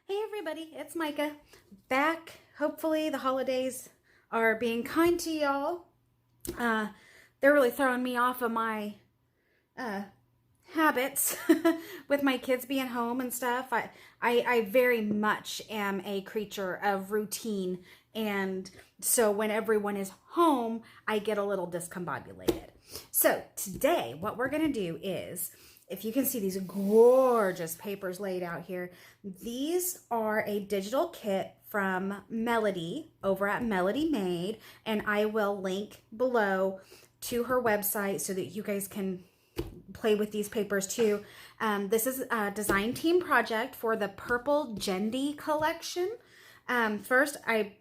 Hey everybody, it's Micah. Back. Hopefully the holidays are being kind to y'all. They're really throwing me off of my habits with my kids being home and stuff. I very much am a creature of routine, and so when everyone is home, I get a little discombobulated. So today what we're going to do is, if you can see these gorgeous papers laid out here, these are a digital kit from Melodi over at Melodi Made, and I will link below to her website so that you guys can play with these papers too. This is a design team project for the Purple Jenndi collection. First, I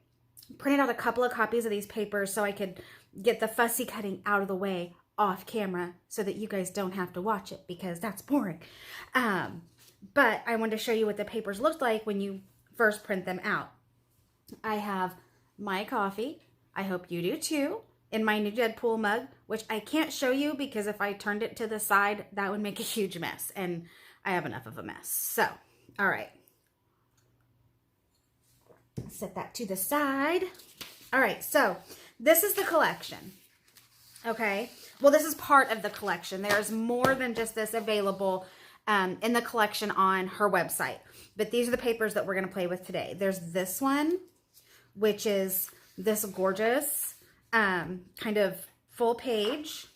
printed out a couple of copies of these papers so I could get the fussy cutting out of the way off camera so that you guys don't have to watch it because that's boring. But I wanted to show you what the papers looked like when you first print them out. I have my coffee. I hope you do too, in my new Deadpool mug, which I can't show you because if I turned it to the side, that would make a huge mess, and I have enough of a mess. So, all right. Set that to the side. All right, so this is the collection. Okay, well, this is part of the collection. There's more than just this available in the collection on her website. But these are the papers that we're going to play with today. There's this one, which is this gorgeous kind of full page.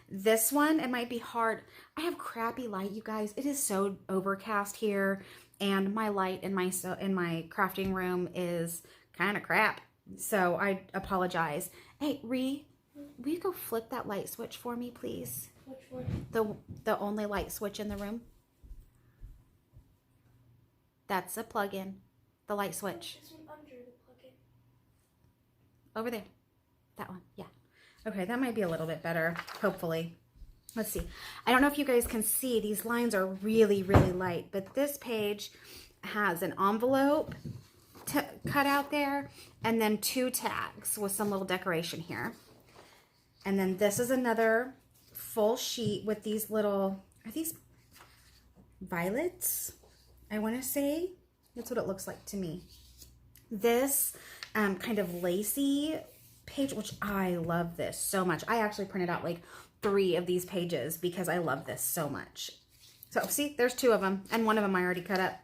This one, it might be hard. I have crappy light, you guys. It is so overcast here, and my light in my crafting room is kind of crap. So I apologize. Hey, will you go flip that light switch for me, please? Which one? The only light switch in the room. That's a plug-in. The light switch. This one under the plug-in. Over there. That one. Yeah. Okay, that might be a little bit better, hopefully. Let's see. I don't know if you guys can see. These lines are really, really light. But this page has an envelope cut out there, and then 2 tags with some little decoration here. And then this is another full sheet with these little, are these violets? I want to say that's what it looks like to me. This kind of lacy page, which I love this so much. I actually printed out like 3 of these pages because I love this so much. So see, there's 2 of them, and one of them I already cut up.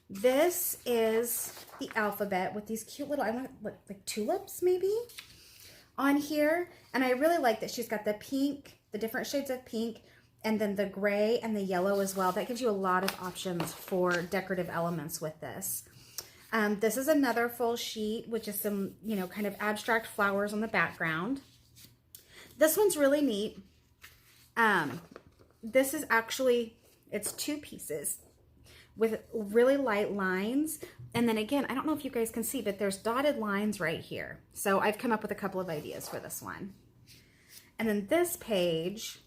This is the alphabet with these cute little, I want like tulips maybe on here. And I really like that she's got the pink, the different shades of pink, and then the gray and the yellow as well. That gives you a lot of options for decorative elements with this. This is another full sheet, which is some, you know, kind of abstract flowers on the background. This one's really neat. This is actually, it's 2 pieces with really light lines. And then again, I don't know if you guys can see, but there's dotted lines right here. So I've come up with a couple of ideas for this one. And then this page,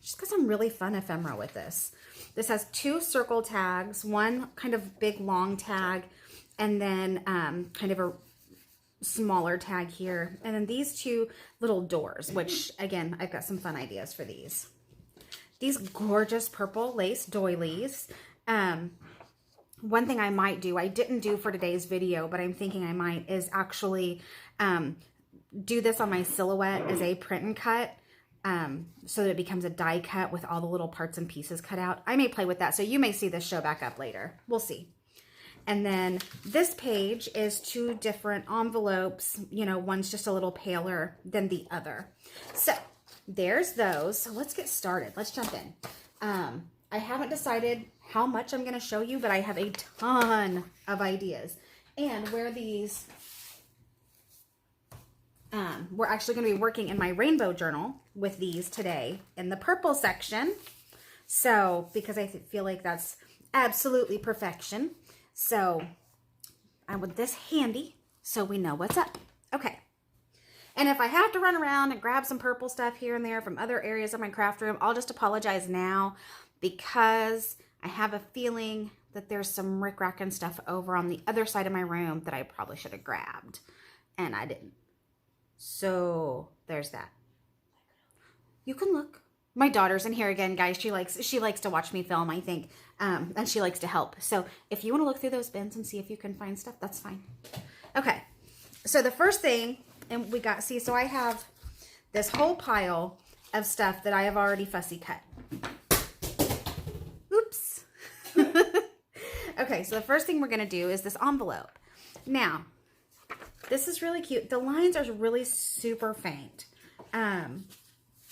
just got some really fun ephemera with this. This has 2 circle tags, one kind of big long tag, and then kind of a smaller tag here. And then these 2 little doors, which again, I've got some fun ideas for these. These gorgeous purple lace doilies. One thing I might do, I didn't do for today's video, but I'm thinking I might, is actually do this on my silhouette as a print and cut, so that it becomes a die cut with all the little parts and pieces cut out. I may play with that, so you may see this show back up later. We'll see. And then this page is 2 different envelopes. You know, one's just a little paler than the other. So there's those. So let's get started. Let's jump in. I haven't decided how much I'm going to show you, but I have a ton of ideas. And where these, we're actually going to be working in my rainbow journal with these today in the purple section. So, because I feel like that's absolutely perfection. So, I want this handy so we know what's up. Okay. And if I have to run around and grab some purple stuff here and there from other areas of my craft room, I'll just apologize now, because I have a feeling that there's some rickrack stuff over on the other side of my room that I probably should have grabbed, and I didn't. So there's that. You can look. My daughter's in here again, guys. She likes to watch me film, I think, and she likes to help. So if you want to look through those bins and see if you can find stuff, that's fine. Okay, so the first thing, and we got, see, so I have this whole pile of stuff that I have already fussy cut. Oops. Okay, so the first thing we're going to do is this envelope. Now, this is really cute. The lines are really super faint,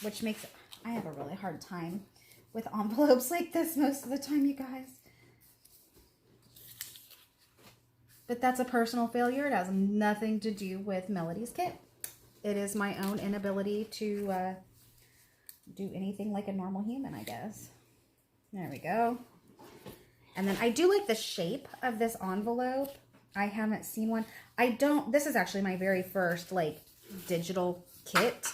which makes, I have a really hard time with envelopes like this most of the time, you guys. But that's a personal failure. It has nothing to do with Melody's kit. It is my own inability to do anything like a normal human, I guess. There we go. And then I do like the shape of this envelope. I haven't seen one. This is actually my very first like digital kit.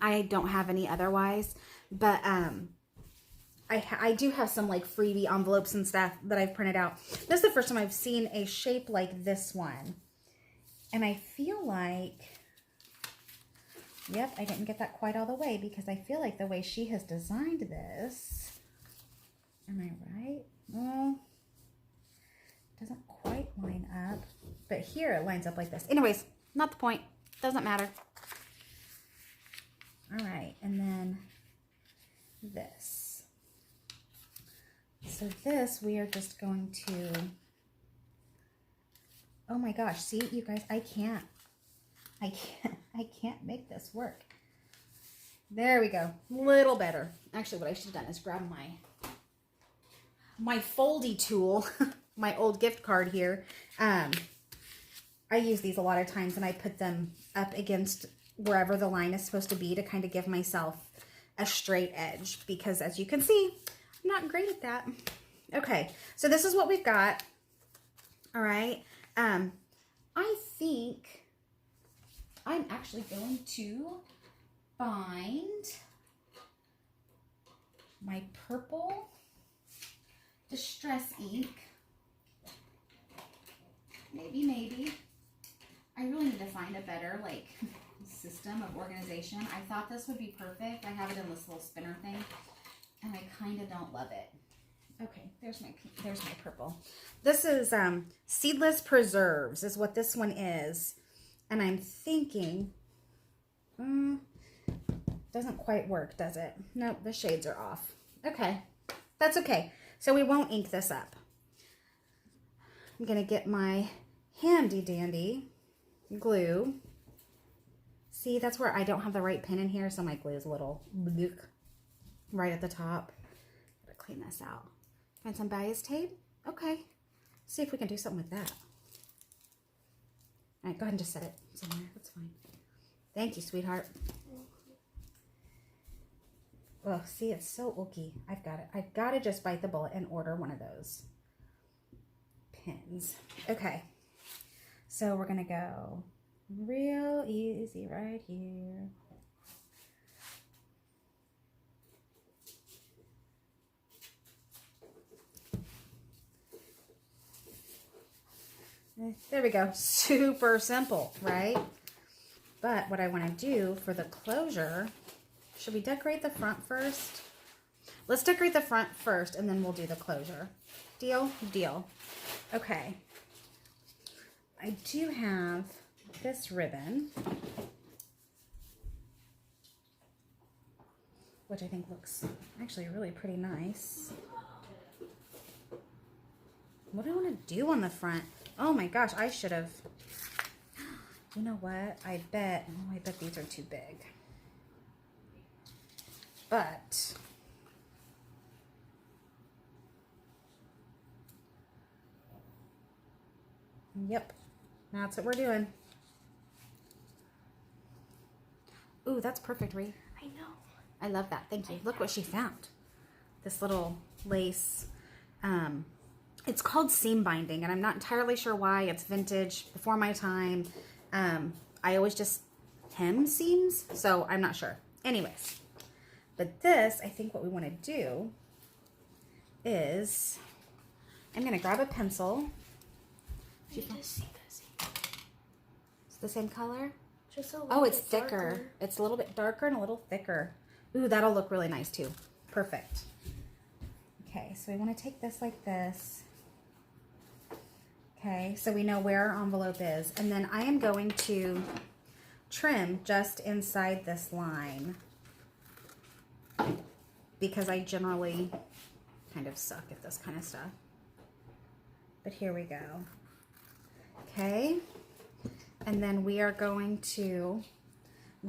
I don't have any otherwise, but I do have some like freebie envelopes and stuff that I've printed out. This is the first time I've seen a shape like this one. And I feel like, yep, I didn't get that quite all the way because I feel like the way she has designed this, am I right? Well, it doesn't quite line up, but here it lines up like this. Anyways, not the point. Doesn't matter. All right, and then this. So this we are just going to, oh my gosh, see you guys, I can't make this work. There we go, little better. Actually, what I should have done is grab my foldy tool, my old gift card here. I use these a lot of times and I put them up against wherever the line is supposed to be to kind of give myself a straight edge because as you can see, I'm not great at that. Okay, so this is what we've got. All right. I think I'm actually going to find my purple distress ink. Maybe. I really need to find a better like system of organization. I thought this would be perfect. I have it in this little spinner thing and I kind of don't love it. Okay, there's my purple. This is Seedless Preserves is what this one is. And I'm thinking, doesn't quite work, does it? Nope, the shades are off. Okay, that's okay. So we won't ink this up. I'm gonna get my handy dandy glue. See, that's where I don't have the right pin in here, so my glue is a little right at the top. Gotta clean this out. Find some bias tape. Okay. See if we can do something with that. All right, go ahead and just set it somewhere. That's fine. Thank you, sweetheart. Oh, see, it's so ooky. I've got it. I've got to just bite the bullet and order one of those pins. Okay. So we're going to go real easy right here. There we go. Super simple, right? But what I want to do for the closure, should we decorate the front first? Let's decorate the front first and then we'll do the closure. Deal? Deal. Okay. I do have this ribbon, which I think looks actually really pretty nice. What do I want to do on the front? Oh my gosh, I should have. You know what? I bet these are too big. But yep, that's what we're doing. Ooh, that's perfect, Ree. I know. I love that. Thank you. Look what she found. This little lace. It's called seam binding, and I'm not entirely sure why. It's vintage, before my time. I always just hem seams, so I'm not sure. Anyways, but this, I think what we want to do is, I'm going to grab a pencil. You just see this. It's the same color? Just a little Oh, it's bit thicker. darker. It's a little bit darker and a little thicker. Ooh, that'll look really nice too. Perfect. Okay, so we want to take this like this. Okay, so we know where our envelope is. And then I am going to trim just inside this line because I generally kind of suck at this kind of stuff. But here we go. Okay, and then we are going to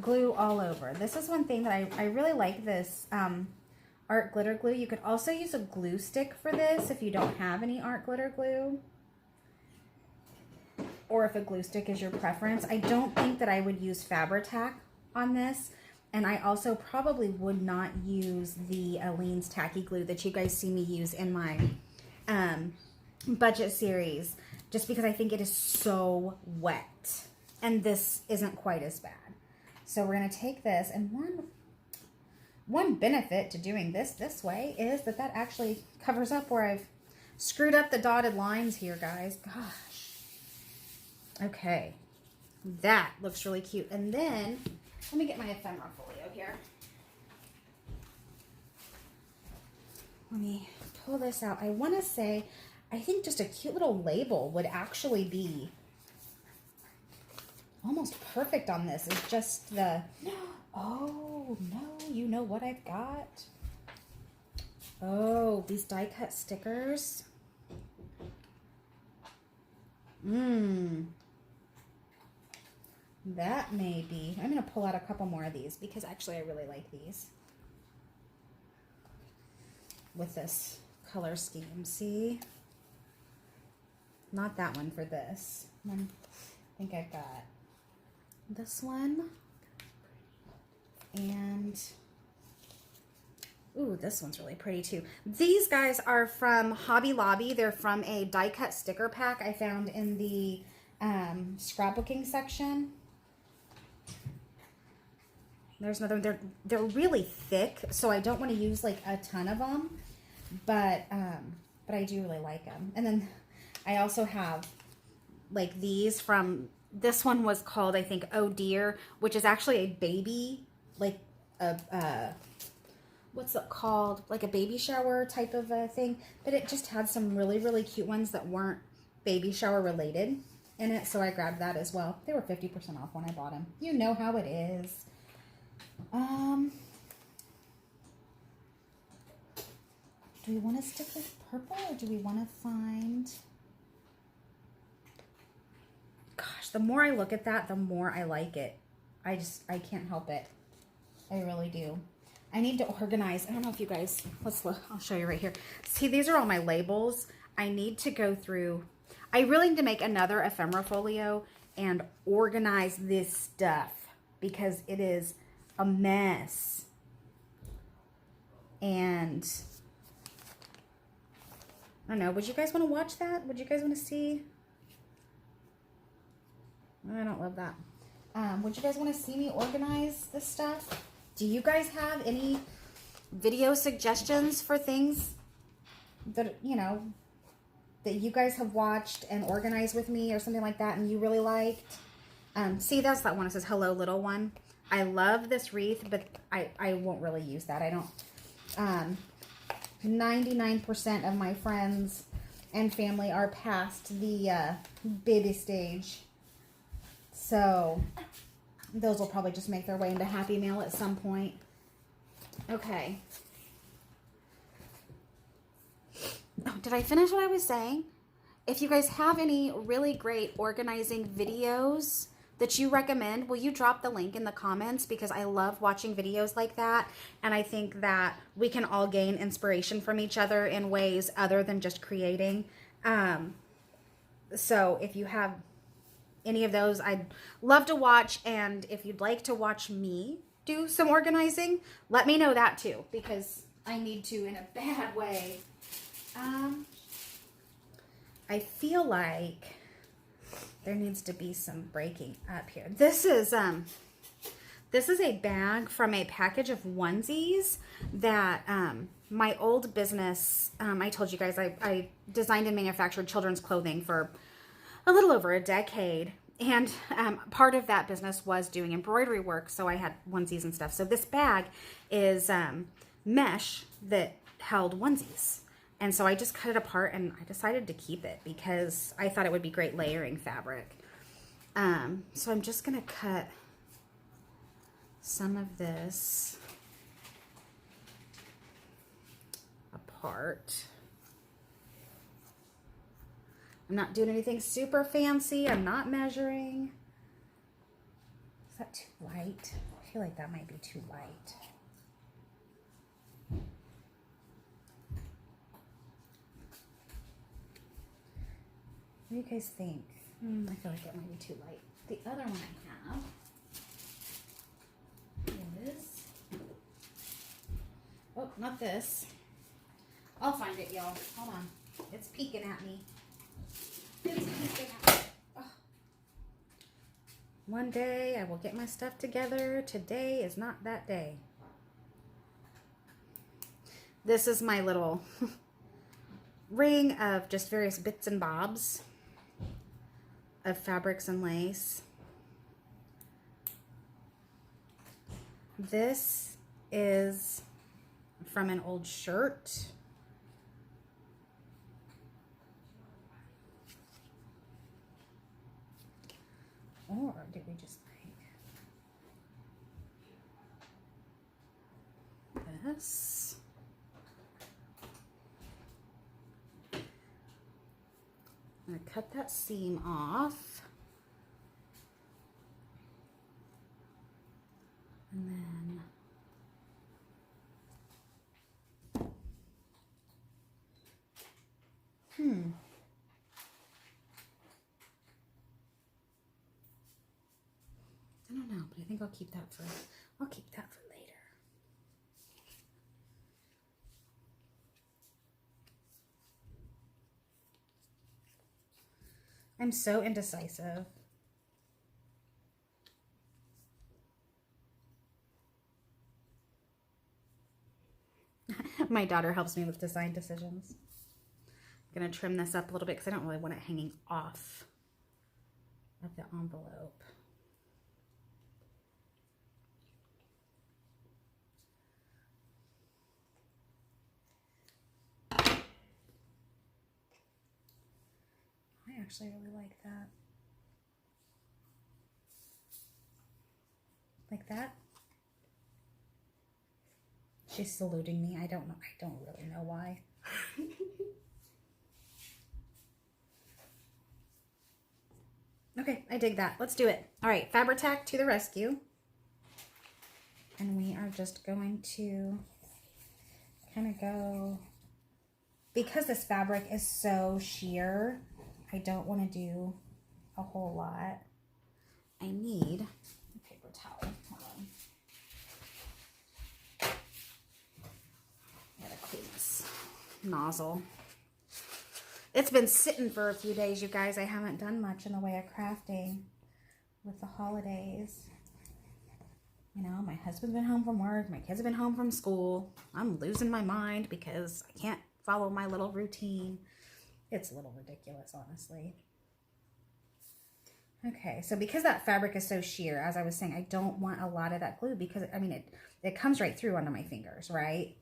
glue all over. This is one thing that I really like, this art glitter glue. You could also use a glue stick for this if you don't have any art glitter glue, or if a glue stick is your preference. I don't think that I would use Fabri-Tac on this, and I also probably would not use the Aleene's Tacky Glue that you guys see me use in my budget series, just because I think it is so wet, and this isn't quite as bad. So we're going to take this, and one benefit to doing this way is that actually covers up where I've screwed up the dotted lines here, guys. Gosh. Okay, that looks really cute. And then let me get my ephemera folio here. Let me pull this out. I want to say, I think just a cute little label would actually be almost perfect on this. It's just the, oh no, you know what I've got? Oh, these die cut stickers. That may be. I'm going to pull out a couple more of these because actually I really like these with this color scheme. See? Not that one for this. I think I've got this one. And, ooh, this one's really pretty too. These guys are from Hobby Lobby. They're from a die cut sticker pack I found in the scrapbooking section. There's another one. They're really thick, so I don't want to use like a ton of them, but I do really like them. And then I also have like these from, this one was called, I think, Oh Dear, which is actually a baby, like a what's it called? Like a baby shower type of a thing, but it just had some really, really cute ones that weren't baby shower related in it, so I grabbed that as well. They were 50% off when I bought them. You know how it is. Do we want to stick with purple, or do we want to find... Gosh, the more I look at that, the more I like it. I can't help it. I really do. I need to organize. I don't know if you guys, let's look. I'll show you right here. See, these are all my labels. I need to go through. I really need to make another ephemera folio and organize this stuff because it is a mess. And I don't know. Would you guys want to watch that? Would you guys want to see? I don't love that. Would you guys want to see me organize this stuff? Do you guys have any video suggestions for things that, you know, that you guys have watched and organized with me or something like that and you really liked? See, that's that one. It says, hello, little one. I love this wreath, but I won't really use that. I don't. 99% of my friends and family are past the baby stage. So those will probably just make their way into Happy Mail at some point. Okay. Oh, did I finish what I was saying? If you guys have any really great organizing videos that you recommend, will you drop the link in the comments? Because I love watching videos like that. And I think that we can all gain inspiration from each other in ways other than just creating. So if you have any of those, I'd love to watch. And if you'd like to watch me do some organizing, let me know that too, because I need to in a bad way. I feel like there needs to be some breaking up here. This is a bag from a package of onesies that my old business, I told you guys I designed and manufactured children's clothing for a little over a decade, And part of that business was doing embroidery work, so I had onesies and stuff. So this bag is mesh that held onesies. And so I just cut it apart and I decided to keep it because I thought it would be great layering fabric. So I'm just going to cut some of this apart. I'm not doing anything super fancy. I'm not measuring. Is that too light? I feel like that might be too light. What do you guys think? I feel like it might be too light. The other one I have is, oh, not this. I'll find it, y'all. Hold on. It's peeking at me. It's peeking at me. Oh. One day I will get my stuff together. Today is not that day. This is my little ring of just various bits and bobs of fabrics and lace. This is from an old shirt. Or did we just make this? I'm going to cut that seam off. And then I don't know, but I think I'll keep that for later. I'm so indecisive. My daughter helps me with design decisions. I'm going to trim this up a little bit because I don't really want it hanging off of the envelope. I actually really like that. Like that. She's saluting me. I don't know. I don't really know why. Okay, I dig that. Let's do it. All right, Fabri-Tac to the rescue. And we are just going to kind of go, because this fabric is so sheer, I don't want to do a whole lot. I need a paper towel. Hold on. I gotta clean this nozzle. It's been sitting for a few days, you guys. I haven't done much in the way of crafting with the holidays. You know, my husband's been home from work. My kids have been home from school. I'm losing my mind because I can't follow my little routine. It's a little ridiculous, honestly. Okay, so because that fabric is so sheer, as I was saying, I don't want a lot of that glue because, I mean, it comes right through onto my fingers, right?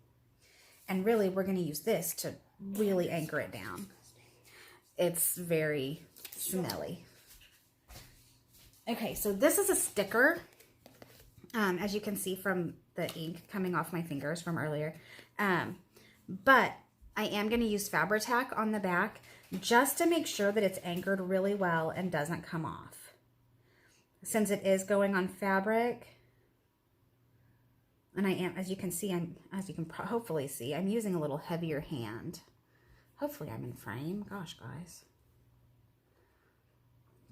And really, we're going to use this to really anchor it down. It's very smelly. Okay, so this is a sticker, as you can see from the ink coming off my fingers from earlier. But I am going to use Fabri-Tac on the back just to make sure that it's anchored really well and doesn't come off. Since it is going on fabric, and I am, as you can see, as you can hopefully see, I'm using a little heavier hand. Hopefully I'm in frame. Gosh, guys.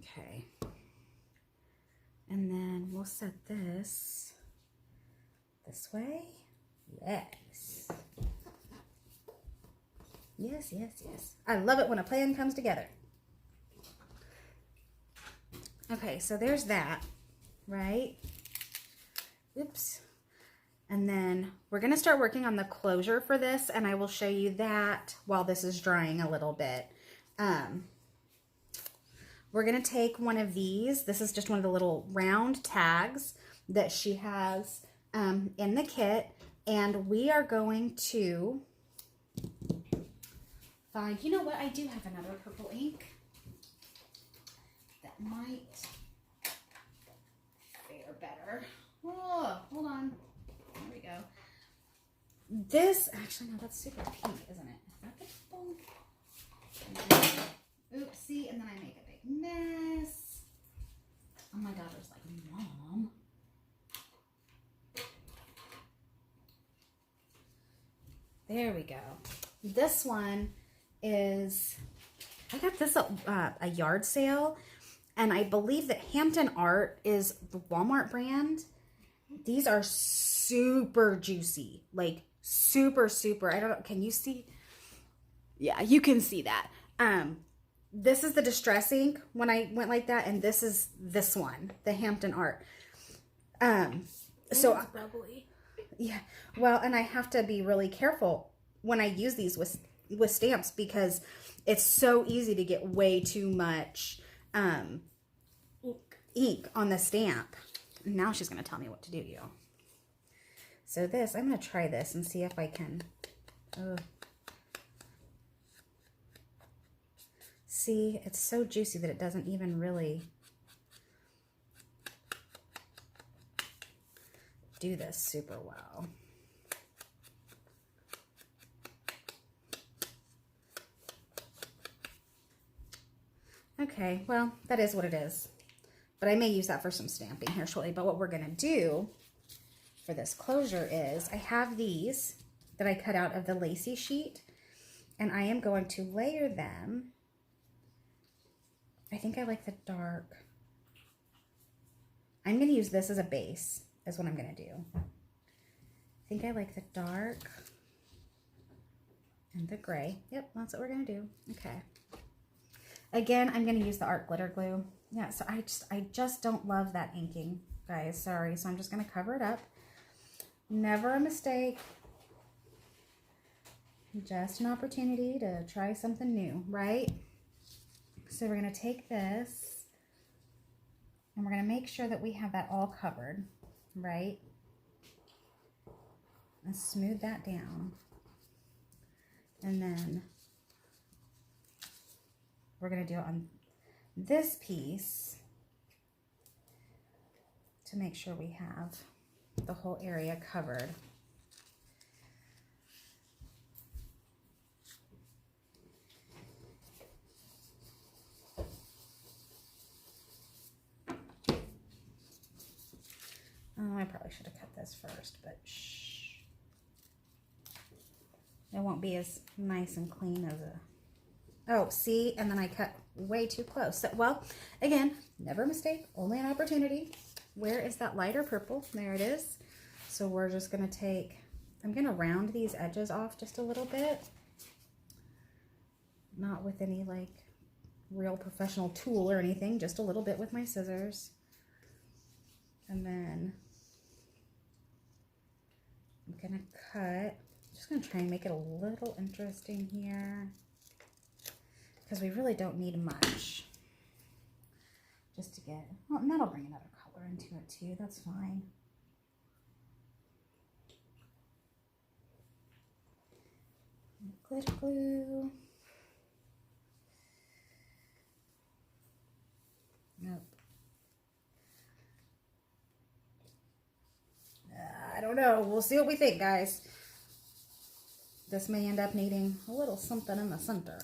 Okay. And then we'll set this way. Yes. Yes, yes, yes. I love it when a plan comes together. Okay, so there's that, right? Oops. And then we're going to start working on the closure for this, and I will show you that while this is drying a little bit. we're going to take one of these. This is just one of the little round tags that she has in the kit. And we are going to find, you know what? I do have another purple ink that might fare better. Oh, hold on. There we go. This, actually, no, that's super pink, isn't it? Is that the purple? Oops, see, and then I make a big mess. Oh, my daughter's like, Mom. There we go. This one is, I got this at a yard sale, and I believe that Hampton Art is the Walmart brand. These are super juicy, like super, super. I don't know, can you see? Yeah, you can see that. This is the Distress ink when I went like that, and this is this one, the Hampton Art. So bubbly. yeah, well, and I have to be really careful when I use these with stamps because it's so easy to get way too much ink on the stamp. Now she's going to tell me what to do, you. So this, I'm going to try this and see if I can. See, it's so juicy that it doesn't even really do this super well. Okay, well, that is what it is. But I may use that for some stamping here shortly. But what we're going to do for this closure is I have these that I cut out of the lacy sheet. And I am going to layer them. I think I like the dark. I'm going to use this as a base, is what I'm going to do. I think I like the dark and the gray. Yep, that's what we're going to do. Okay. Again, I'm going to use the art glitter glue. Yeah, so I just don't love that inking, guys. Sorry. So I'm just going to cover it up. Never a mistake. Just an opportunity to try something new, right? So we're going to take this and we're going to make sure that we have that all covered, right? And smooth that down. And then we're going to do it on this piece to make sure we have the whole area covered. Oh, I probably should have cut this first, but shh. It won't be as nice and clean as a... Oh, see? And then I cut way too close. So, well, again, never a mistake, only an opportunity. Where is that lighter purple? There it is. So we're just going to take... I'm going to round these edges off just a little bit. Not with any, like, real professional tool or anything. Just a little bit with my scissors. And then I'm going to cut. I'm just going to try and make it a little interesting here. Because we really don't need much. Just to get, well, and that'll bring another color into it too. That's fine. Glitter glue. Nope. I don't know. We'll see what we think, guys. This may end up needing a little something in the center.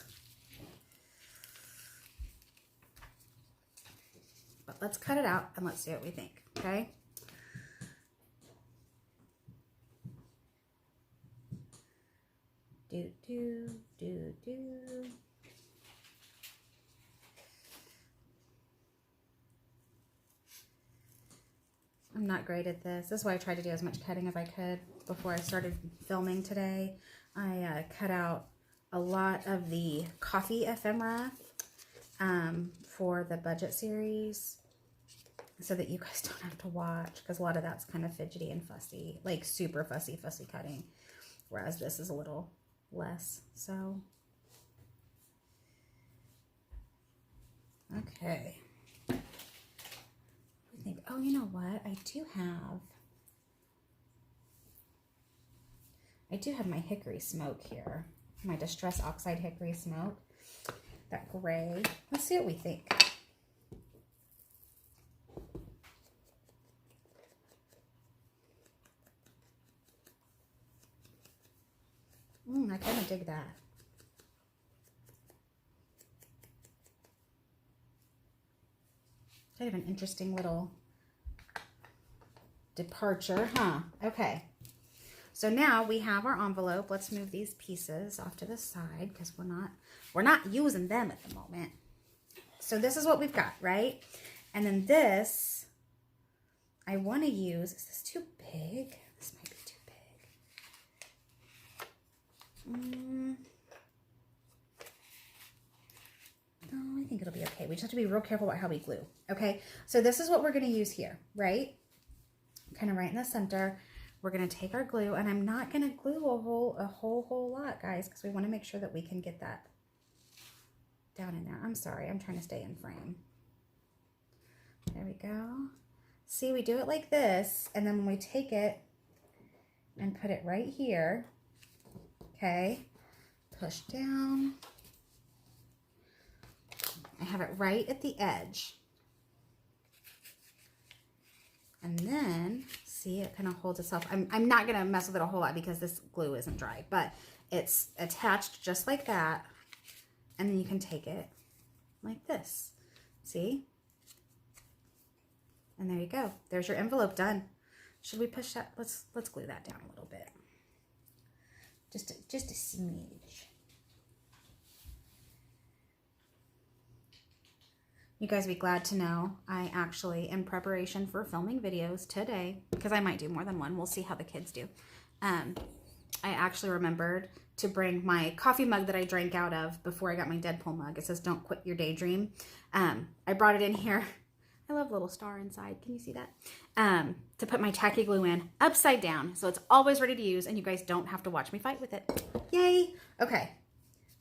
But let's cut it out and let's see what we think, okay? Do, do, do, do. I'm not great at this. This is why I tried to do as much cutting as I could before I started filming today. I cut out a lot of the coffee ephemera for the budget series so that you guys don't have to watch, because a lot of that's kind of fidgety and fussy, like super fussy cutting, whereas this is a little less. So Okay. I think, oh, you know what? I do have my hickory smoke here. My Distress Oxide hickory smoke. That gray. Let's see what we think. I kind of dig that. Kind of an interesting little departure, huh? Okay. So now we have our envelope. Let's move these pieces off to the side because we're not using them at the moment. So this is what we've got, right? And then this, I want to use, is this too big? This might be too big. No, I think it'll be okay. We just have to be real careful about how we glue. Okay, so this is what we're going to use here, right? Kind of right in the center. We're going to take our glue, and I'm not going to glue a whole lot, guys, because we want to make sure that we can get that down in there. I'm sorry, I'm trying to stay in frame. There we go. See, we do it like this, and then when we take it and put it right here, okay, push down. I have it right at the edge. And then, see, it kind of holds itself. I'm not going to mess with it a whole lot because this glue isn't dry, but it's attached just like that. And then you can take it like this. See? And there you go. There's your envelope done. Should we push that? Let's glue that down a little bit. Just a smidge. You guys will be glad to know I actually, in preparation for filming videos today, because I might do more than one, we'll see how the kids do. I actually remembered to bring my coffee mug that I drank out of before I got my Deadpool mug. It says, "Don't quit your daydream." I brought it in here. I love little star inside. Can you see that? To put my tacky glue in upside down. So it's always ready to use and you guys don't have to watch me fight with it. Yay. Okay.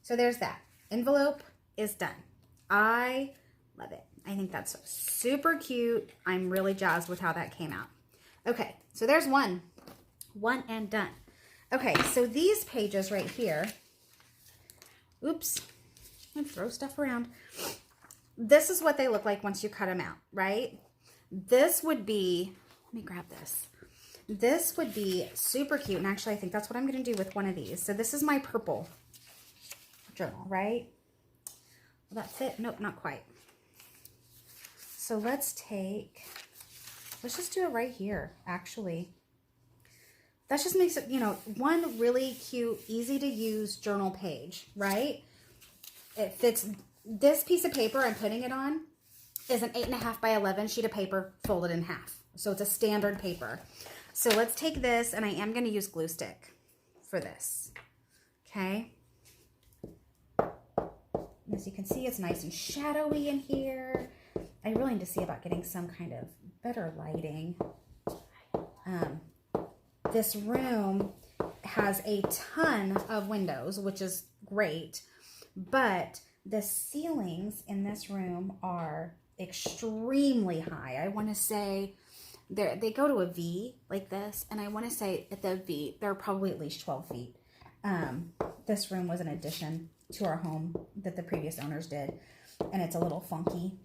So there's that. Envelope is done. I love it. I think that's super cute. I'm really jazzed with how that came out. Okay. So there's one and done. Okay. So these pages right here, oops, I'm gonna throw stuff around. This is what they look like once you cut them out, right? This would be, let me grab this. This would be super cute. And actually, I think that's what I'm going to do with one of these. So this is my purple journal, right? Will that fit? Nope, not quite. So let's just do it right here, actually. That just makes it, one really cute, easy to use journal page, right? It fits. This piece of paper I'm putting it on is an 8.5 by 11 sheet of paper folded in half. So it's a standard paper. So let's take this, and I am going to use glue stick for this. Okay. As you can see, it's nice and shadowy in here. I really need to see about getting some kind of better lighting. This room has a ton of windows, which is great, but the ceilings in this room are extremely high. I want to say they go to a V like this, and I want to say at the V, they're probably at least 12 feet. This room was an addition to our home that the previous owners did, and it's a little funky,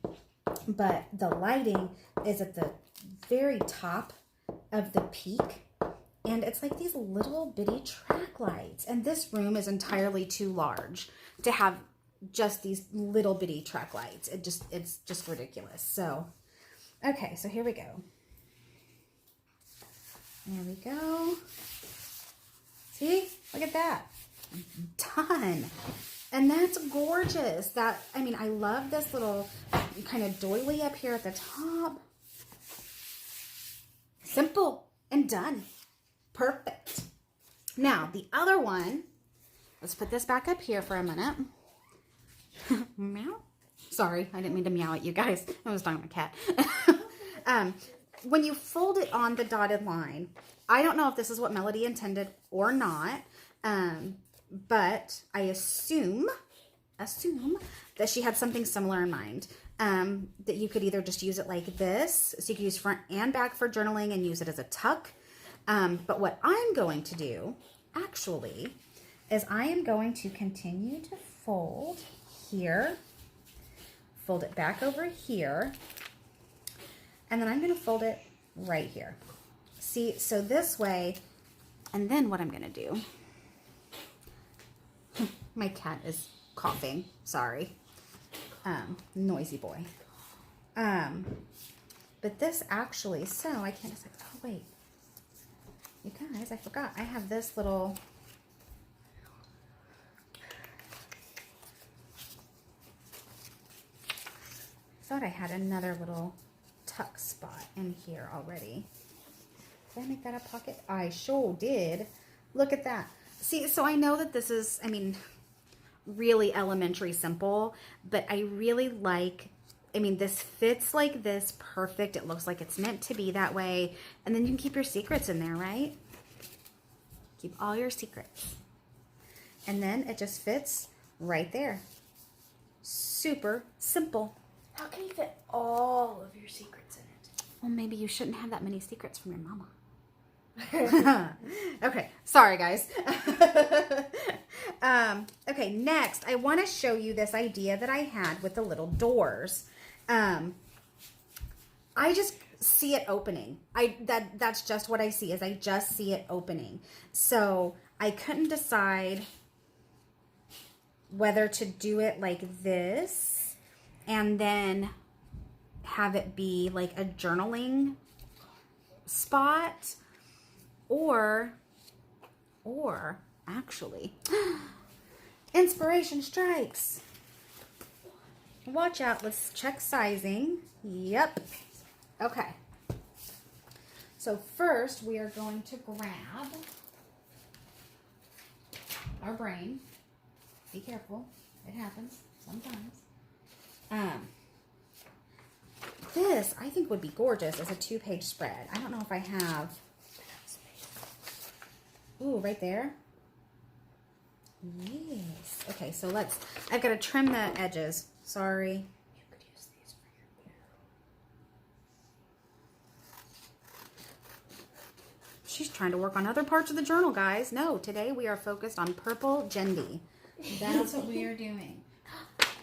but the lighting is at the very top of the peak, and it's like these little bitty track lights, and this room is entirely too large to have just these little bitty track lights. It's just ridiculous. So, okay, so here we go. There we go. See? Look at that. Done. And that's gorgeous. I love this little kind of doily up here at the top. Simple and done. Perfect. Now, the other one, let's put this back up here for a minute. Meow. Sorry, I didn't mean to meow at you guys. I was talking to my cat. When you fold it on the dotted line, I don't know if this is what Melody intended or not, but I assume assume that she had something similar in mind. That you could either just use it like this, so you could use front and back for journaling and use it as a tuck. But what I'm going to do, actually, is I am going to continue to fold here, fold it back over here, and then I'm going to fold it right here. See, so this way, and then what I'm going to do, my cat is coughing, sorry, noisy boy. But this actually, so I can't just like, oh wait, you guys, I forgot, I have this little, thought I had another little tuck spot in here already. Did I make that a pocket? I sure did. Look at that. See, so I know that this is, I mean, really elementary simple, but I really like, I mean, this fits like this perfect. It looks like it's meant to be that way. And then you can keep your secrets in there, right? Keep all your secrets. And then it just fits right there. Super simple. How can you fit all of your secrets in it? Well, maybe you shouldn't have that many secrets from your mama. Okay, sorry guys. Okay, next I want to show you this idea that I had with the little doors. I just see it opening. That's just what I see, is I just see it opening. So I couldn't decide whether to do it like this and then have it be like a journaling spot, or actually, inspiration strikes. Watch out, let's check sizing. Yep. Okay. So first we are going to grab our brain. Be careful, it happens sometimes. This I think would be gorgeous as a 2-page spread. I don't know if I have. Ooh, right there. Yes. Okay, so I've got to trim the edges. Sorry. You could use these for your hair. She's trying to work on other parts of the journal, guys. No, today we are focused on Purple Jenndi. That's what we are doing.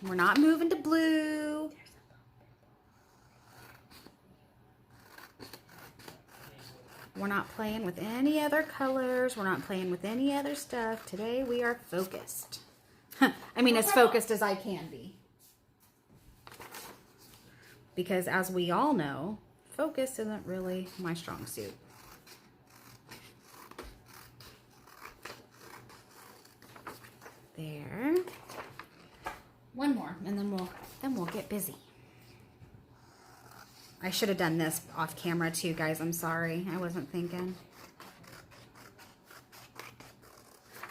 We're not moving to blue. We're not playing with any other colors. We're not playing with any other stuff. Today we are focused. I mean, as focused as I can be. Because as we all know, focus isn't really my strong suit. There. One more, and then we'll get busy. I should have done this off camera too, guys. I'm sorry. I wasn't thinking.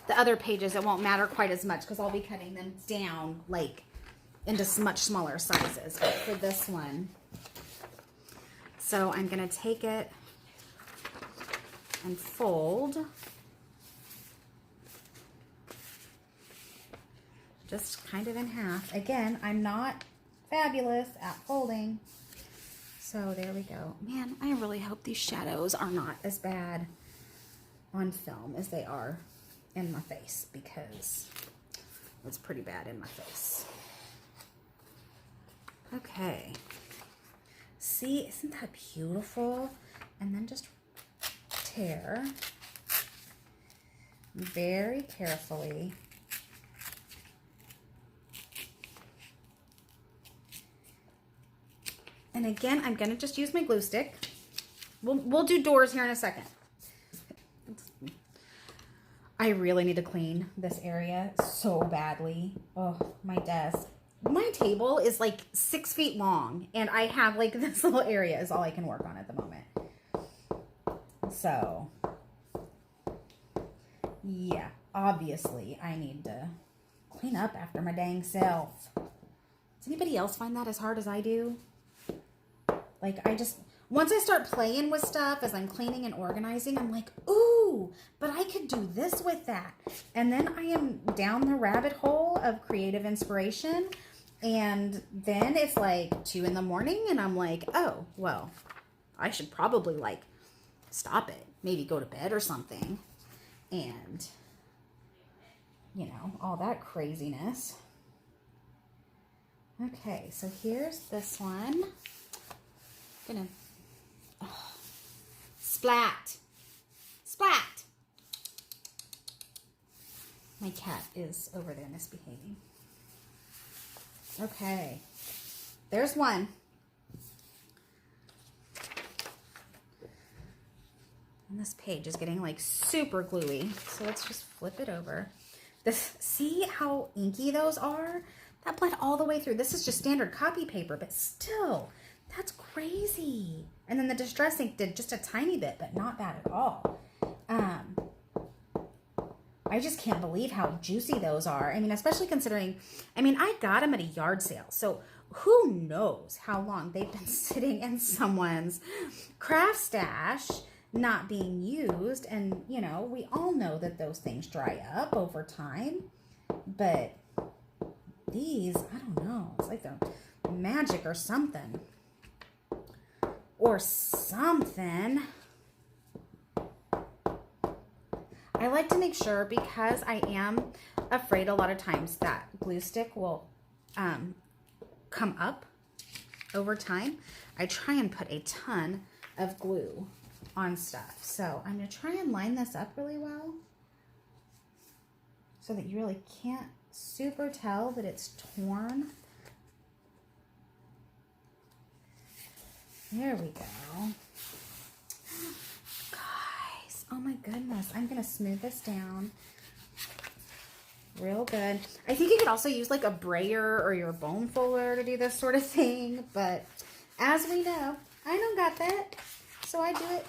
The other pages, it won't matter quite as much because I'll be cutting them down like into much smaller sizes. But for this one, so I'm going to take it and fold. Just kind of in half. Again, I'm not fabulous at folding. So there we go. Man, I really hope these shadows are not as bad on film as they are in my face, because it's pretty bad in my face. Okay. See, isn't that beautiful? And then just tear very carefully. And again, I'm going to just use my glue stick. We'll do doors here in a second. I really need to clean this area so badly. Oh, my desk. My table is like 6 feet long, and I have like this little area is all I can work on at the moment. So, yeah, obviously I need to clean up after my dang self. Does anybody else find that as hard as I do? Like, once I start playing with stuff as I'm cleaning and organizing, I'm like, ooh, but I could do this with that. And then I am down the rabbit hole of creative inspiration. And then it's like 2 in the morning and I'm like, oh, well, I should probably like stop it, maybe go to bed or something. And, you know, all that craziness. Okay, so here's this one. Gonna splat. Splat. My cat is over there misbehaving. Okay, there's one. And this page is getting like super gluey, so let's just flip it over. See how inky those are? That bled all the way through. This is just standard copy paper, but still, that's crazy. And then the Distress ink did just a tiny bit, but not bad at all. I just can't believe how juicy those are. I mean, especially considering, I mean, I got them at a yard sale. So who knows how long they've been sitting in someone's craft stash, not being used. And, you know, we all know that those things dry up over time. But these, I don't know. It's like they're magic or something. Or something. I like to make sure, because I am afraid a lot of times that glue stick will come up over time. I try and put a ton of glue on stuff. So I'm going to try and line this up really well so that you really can't super tell that it's torn. There we go. Oh my goodness, I'm going to smooth this down real good. I think you could also use like a brayer or your bone fuller to do this sort of thing, but as we know, I don't got that, so I do it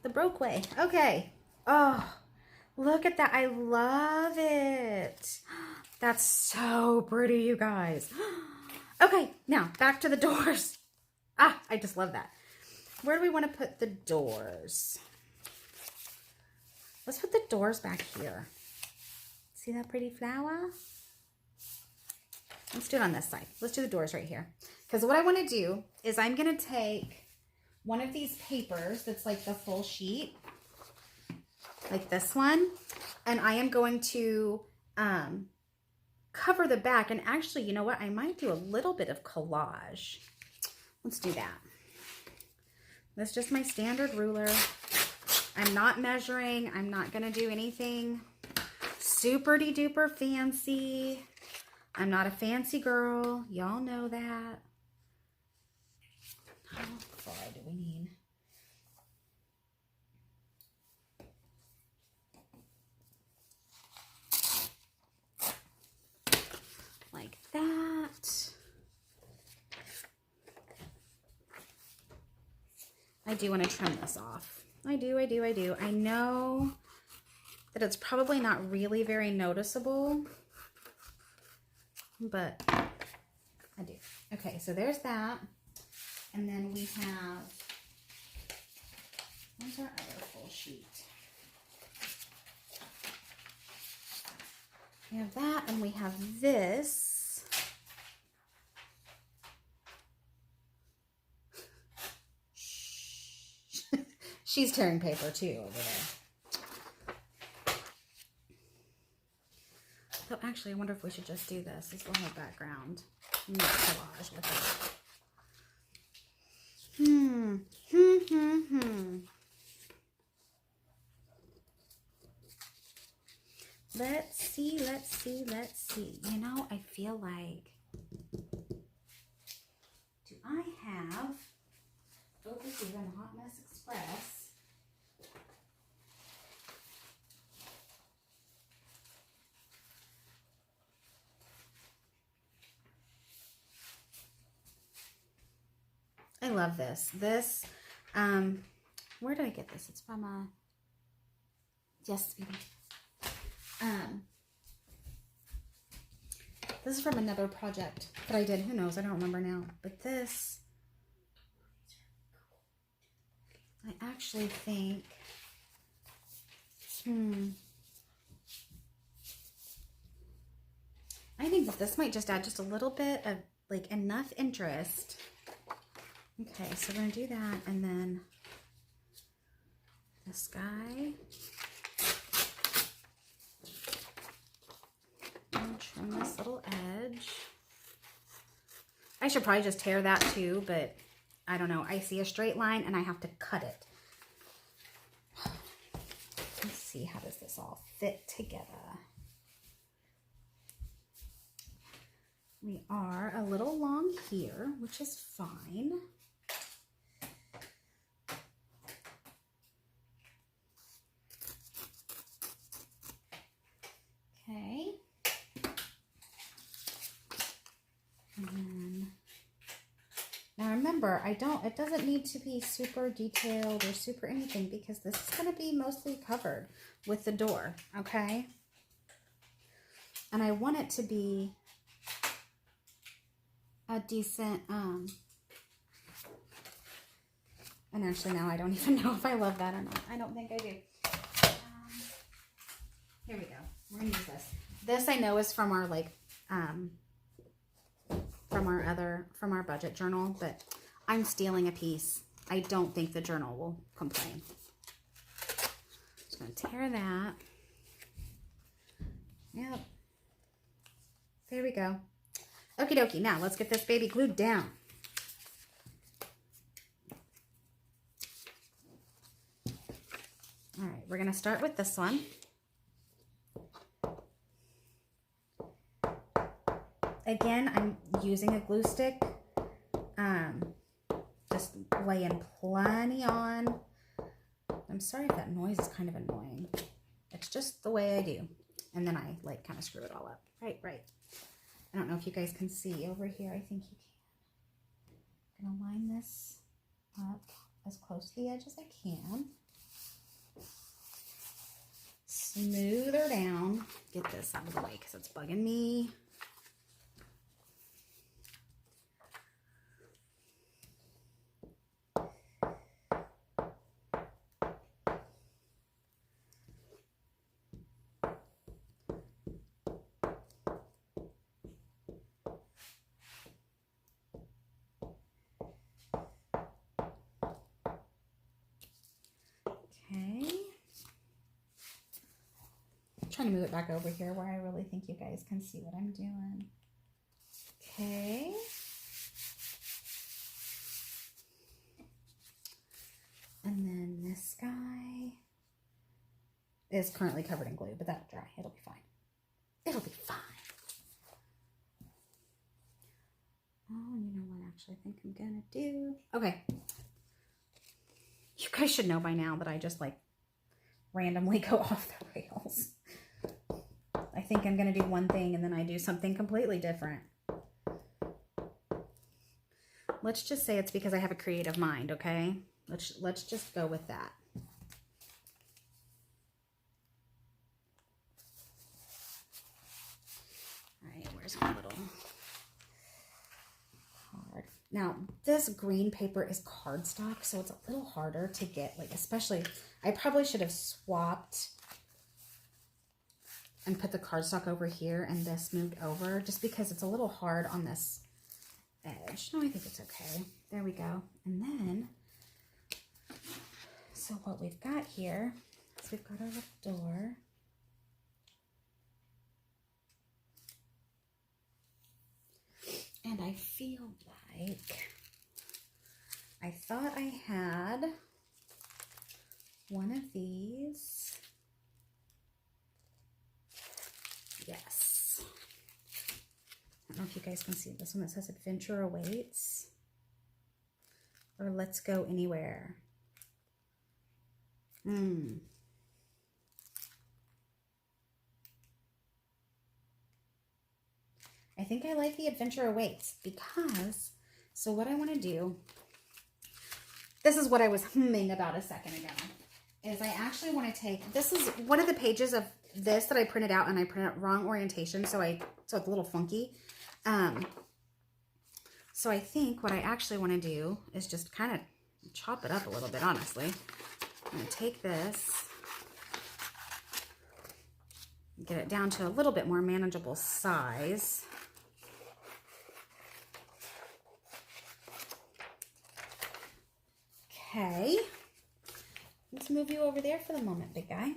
the broke way. Okay. Oh, look at that. I love it. That's so pretty, you guys. Okay, now back to the doors. Ah, I just love that. Where do we want to put the doors? Let's put the doors back here. See that pretty flower? Let's do it on this side. Let's do the doors right here. Because what I want to do is I'm going to take one of these papers that's like the full sheet, like this one, and I am going to cover the back. And actually, you know what? I might do a little bit of collage. Let's do that. That's just my standard ruler. I'm not measuring. I'm not going to do anything super duper fancy. I'm not a fancy girl. Y'all know that. How far do we need? Like that. I do want to trim this off. I do. I know that it's probably not really very noticeable, but I do. Okay, so there's that. And then we have, where's our other full sheet? We have that, and we have this. She's tearing paper too over there. So actually, I wonder if we should just do this as the whole background. Not collage with it. Let's see. You know, I feel like, do I have, oh, this is in Hot Mess Express. I love this. This, where did I get this? It's from yes, sweetie. This is from another project that I did. Who knows? I don't remember now. But this, actually think, I think that this might just add just a little bit of like enough interest. Okay, so we're gonna do that, and then this guy. And trim this little edge. I should probably just tear that too, but I don't know. I see a straight line and I have to cut it. Let's see, how does this all fit together? We are a little long here, which is fine. Okay. And then, now remember, it doesn't need to be super detailed or super anything, because this is going to be mostly covered with the door, okay? And I want it to be a decent, and actually now I don't even know if I love that or not. I don't think I do. Here we go. We're gonna use this. This I know is from our from our budget journal, but I'm stealing a piece. I don't think the journal will complain. Just gonna tear that. Yep. There we go. Okie dokie. Now let's get this baby glued down. All right, we're gonna start with this one. Again, I'm using a glue stick. Just laying plenty on. I'm sorry if that noise is kind of annoying. It's just the way I do. And then I like kind of screw it all up. Right. I don't know if you guys can see over here. I think you can. I'm gonna line this up as close to the edge as I can. Smooth her down. Get this out of the way because it's bugging me. Trying to move it back over here where I really think you guys can see what I'm doing. Okay. And then this guy is currently covered in glue, but that'll dry. It'll be fine. It'll be fine. Oh, you know what actually I think I'm gonna do? Okay. You guys should know by now that I just like randomly go off the rails. I think I'm going to do one thing and then I do something completely different. Let's just say it's because I have a creative mind, okay? Let's just go with that. All right, where's my little card? Now, this green paper is cardstock, so it's a little harder to get, like, especially, I probably should have swapped and put the cardstock over here and this moved over, just because it's a little hard on this edge. No, I think it's okay. There we go. And then, so what we've got here is we've got our little door. And I feel like I thought I had one of these. Yes. I don't know if you guys can see this one that says Adventure Awaits or Let's Go Anywhere. I think I like the Adventure Awaits because, so what I want to do, this is what I was humming about a second ago, is I actually want to take, this is one of the pages of this that I printed out, and I printed out wrong orientation, so it's a little funky. So I think what I actually want to do is just kind of chop it up a little bit, honestly. I'm going to take this, get it down to a little bit more manageable size. Okay. Let's move you over there for the moment, big guy.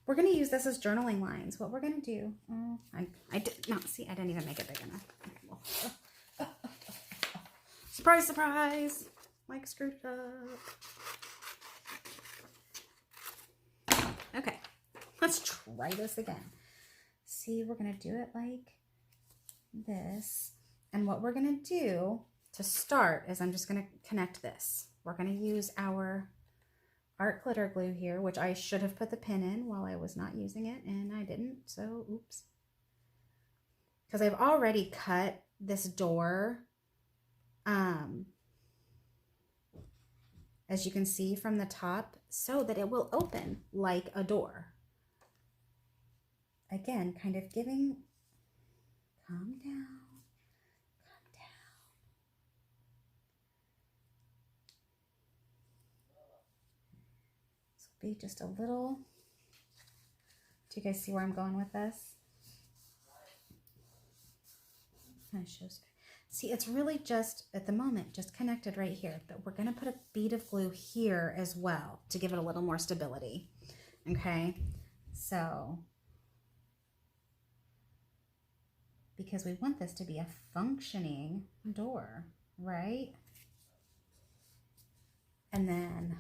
We're going to use this as journaling lines. What we're going to do, I did not see, I didn't even make it big enough. Surprise, surprise. Mike screwed it up. Okay, let's try this again. See, we're going to do it like this. And what we're going to do to start is I'm just going to connect this. We're going to use our art glitter glue here, which I should have put the pin in while I was not using it, and I didn't, so oops. Because I've already cut this door, as you can see from the top, so that it will open like a door. Again, kind of giving, calm down. Be just a little. Do you guys see where I'm going with this? Kind of shows. See, it's really just at the moment just connected right here, but we're going to put a bead of glue here as well to give it a little more stability. Okay, so because we want this to be a functioning door, right? And then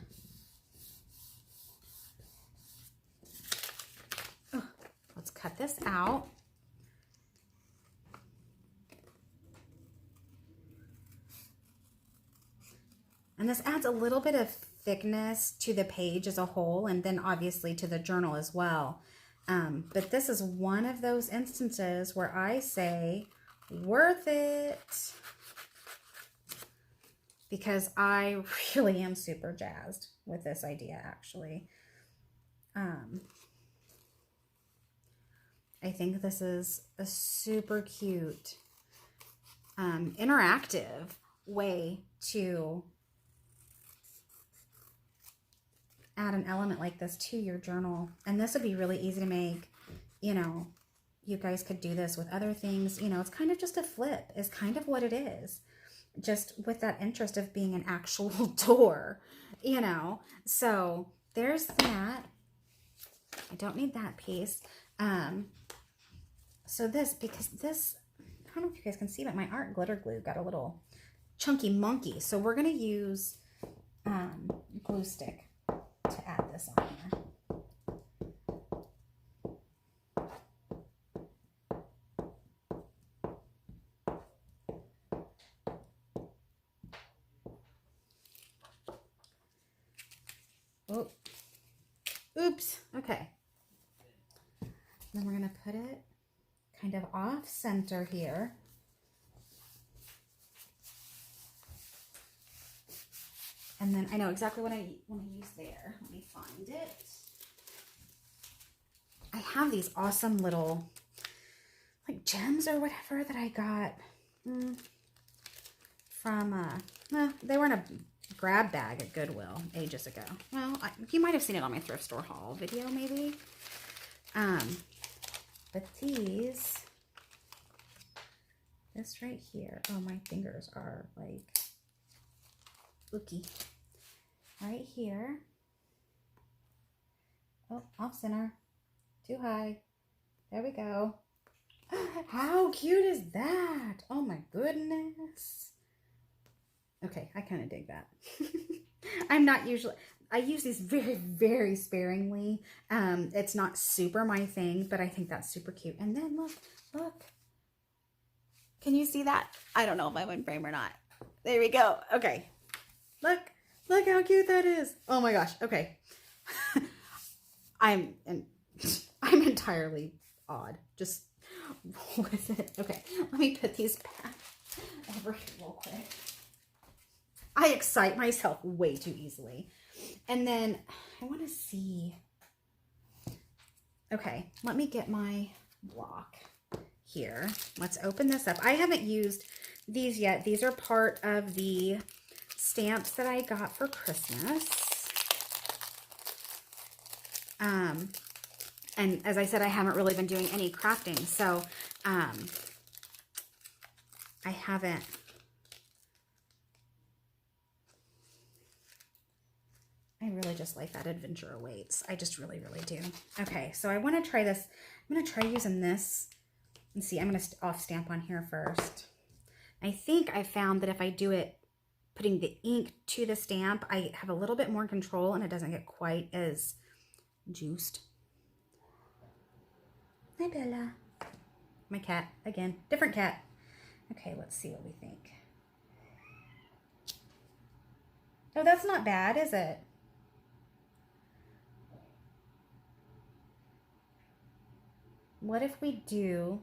let's cut this out. And this adds a little bit of thickness to the page as a whole, and then obviously to the journal as well. But this is one of those instances where I say, worth it. Because I really am super jazzed with this idea, actually. I think this is a super cute, interactive way to add an element like this to your journal. And this would be really easy to make. You know, you guys could do this with other things. You know, it's kind of just a flip is kind of what it is. Just with that interest of being an actual door, you know. So there's that. I don't need that piece. So this, because this, I don't know if you guys can see, but my art glitter glue got a little chunky monkey. So we're going to use glue stick to add this on here. Oh, oops. Okay. Then we're going to put it kind of off center here. And then I know exactly what I want to use there. Let me find it. I have these awesome little like gems or whatever that I got from, they were in a grab bag at Goodwill ages ago. Well, you might have seen it on my thrift store haul video maybe. But this right here, oh, my fingers are like ooky. Right here. Oh, off center. Too high. There we go. How cute is that? Oh my goodness. Okay, I kind of dig that. I'm not usually, I use these very, very sparingly. It's not super my thing, but I think that's super cute. And then look. Can you see that? I don't know if I'm in frame or not. There we go. Okay. Look how cute that is. Oh my gosh. Okay. I'm entirely odd. Just with it. Okay. Let me put these back over here real quick. I excite myself way too easily. And then I want to see. Okay. Let me get my block here. Let's open this up. I haven't used these yet. These are part of the stamps that I got for Christmas. And as I said, I haven't really been doing any crafting, so I haven't. I really just like that adventure awaits. I just really, really do. Okay, so I want to try this. I'm going to try using this. And see, I'm going to off stamp on here first. I think I found that if I do it, putting the ink to the stamp, I have a little bit more control and it doesn't get quite as juiced. Hi, Bella. My cat, again, different cat. Okay, let's see what we think. Oh, that's not bad, is it? What if we do...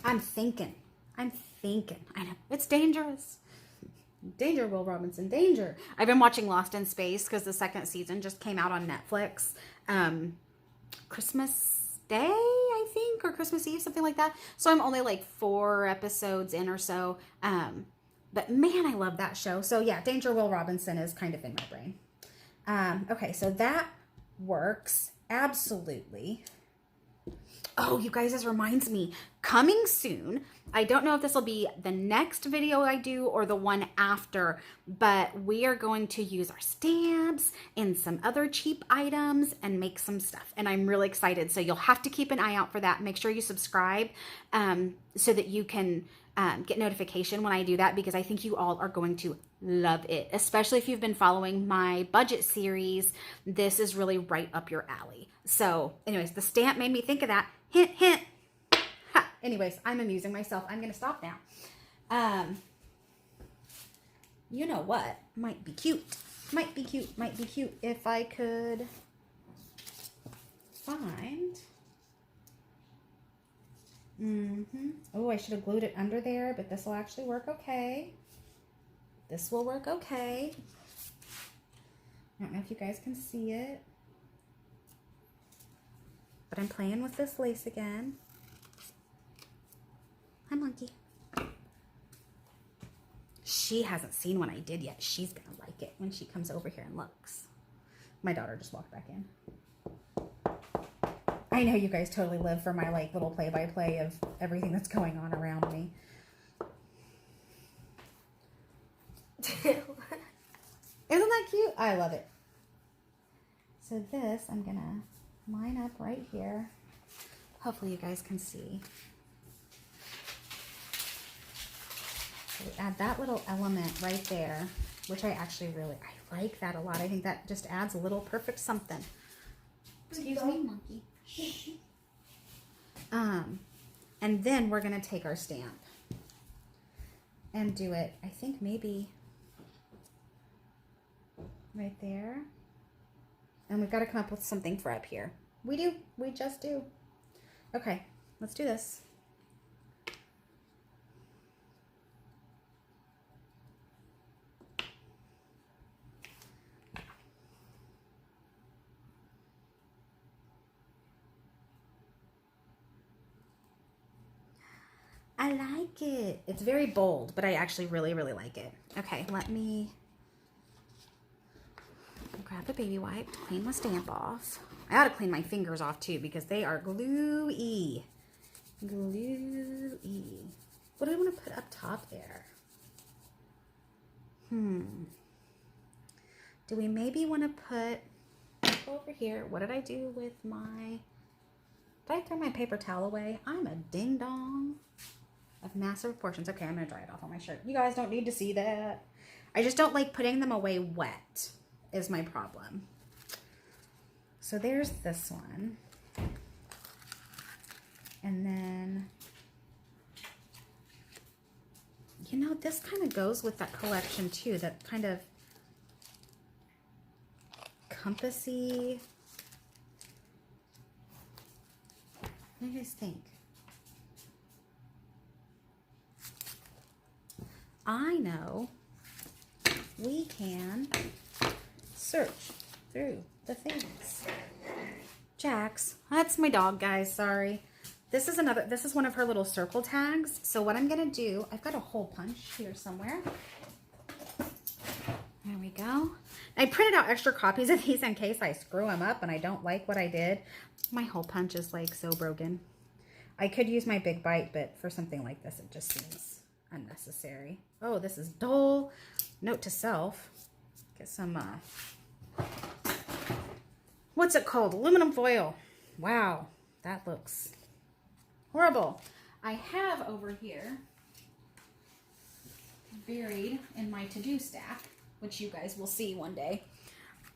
I'm thinking. I know, it's dangerous. Danger, Will Robinson, danger. I've been watching Lost in Space because the second season just came out on Netflix. Christmas Day, I think, or Christmas Eve, something like that. So I'm only like 4 episodes in or so. But man, I love that show. So yeah, Danger, Will Robinson is kind of in my brain. Okay, so that works. Absolutely. Oh, you guys, this reminds me, coming soon. I don't know if this will be the next video I do or the one after, but we are going to use our stamps and some other cheap items and make some stuff. And I'm really excited. So you'll have to keep an eye out for that. Make sure you subscribe so that you can get notification when I do that, because I think you all are going to love it, especially if you've been following my budget series. This is really right up your alley. So anyways, the stamp made me think of that. Hint, hint. Ha. Anyways, I'm amusing myself. I'm going to stop now. You know what? Might be cute. Might be cute if I could find... Oh, I should have glued it under there, but this will actually work okay. This will work okay. I don't know if you guys can see it, but I'm playing with this lace again. Hi, monkey. She hasn't seen one I did yet. She's gonna like it when she comes over here and looks. My daughter just walked back in. I know you guys totally live for my like little play-by-play of everything that's going on around me. Isn't that cute? I love it. So this, I'm gonna line up right here. Hopefully you guys can see. So we add that little element right there, which I actually I like that a lot. I think that just adds a little perfect something. Excuse me, monkey. And then we're gonna take our stamp and do it, I think maybe right there. And we've got to come up with something for up here. We just do. Okay, let's do this. I like it. It's very bold, but I actually really, really like it. Okay, let me grab a baby wipe to clean my stamp off. I ought to clean my fingers off too because they are gluey. Gluey. What do I want to put up top there? Do we maybe want to put over here? What did I do with my... Did I throw my paper towel away? I'm a ding-dong of massive portions. Okay, I'm going to dry it off on my shirt. You guys don't need to see that. I just don't like putting them away wet is my problem. So there's this one. And then, you know, this kind of goes with that collection too. That kind of compassy. What do you guys think? I know we can search through the things. Jax, that's my dog, guys, sorry. This is one of her little circle tags. So what I'm gonna do, I've got a hole punch here somewhere. There we go. I printed out extra copies of these in case I screw them up and I don't like what I did. My hole punch is like so broken. I could use my big bite, but for something like this, it just seems unnecessary. Oh, this is dull. Note to self. Get some, what's it called? Aluminum foil. Wow, that looks horrible. I have over here, buried in my to-do stack, which you guys will see one day.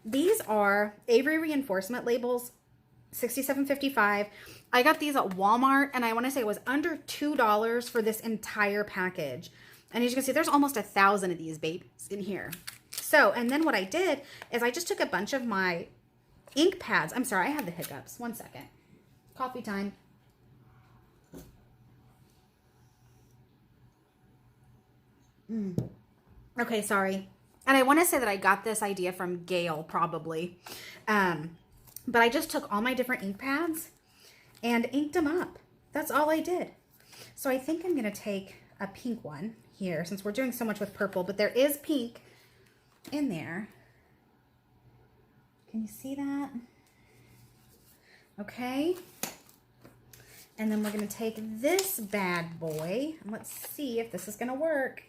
These are Avery reinforcement labels, $67.55. I got these at Walmart, and I want to say it was under $2 for this entire package. And as you can see, there's almost 1,000 of these babies in here. So, and then what I did is I just took a bunch of my ink pads. I'm sorry, I have the hiccups. One second. Coffee time. Okay, sorry. And I want to say that I got this idea from Gail, probably. But I just took all my different ink pads and inked them up. That's all I did. So I think I'm going to take a pink one here, since we're doing so much with purple, but there is pink in there. Can you see that? Okay. And then we're going to take this bad boy, and let's see if this is going to work.